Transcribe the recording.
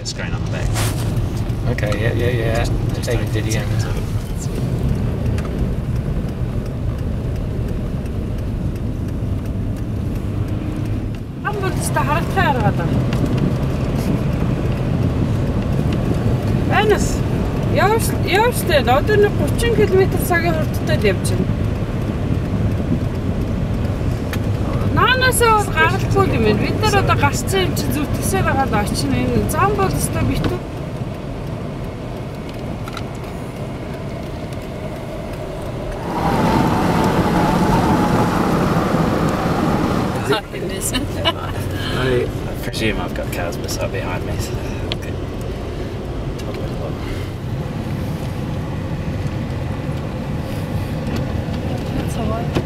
it's going on the back. Okay, yeah. Just taking video. Хамбулттай харагдахаа харгаад байна. Энэс явжтэй одоо нэг 30 км/цагийн хурдтай явж байна. Наанасаа бол гаралгүй юм байна. Бид нар одоо гарцсан юм чи зүтгэсээр хагаад очно. Энэ зам бол өстой битүү. I presume I've got cars beside behind me, so okay. Toddler clock. That's all right.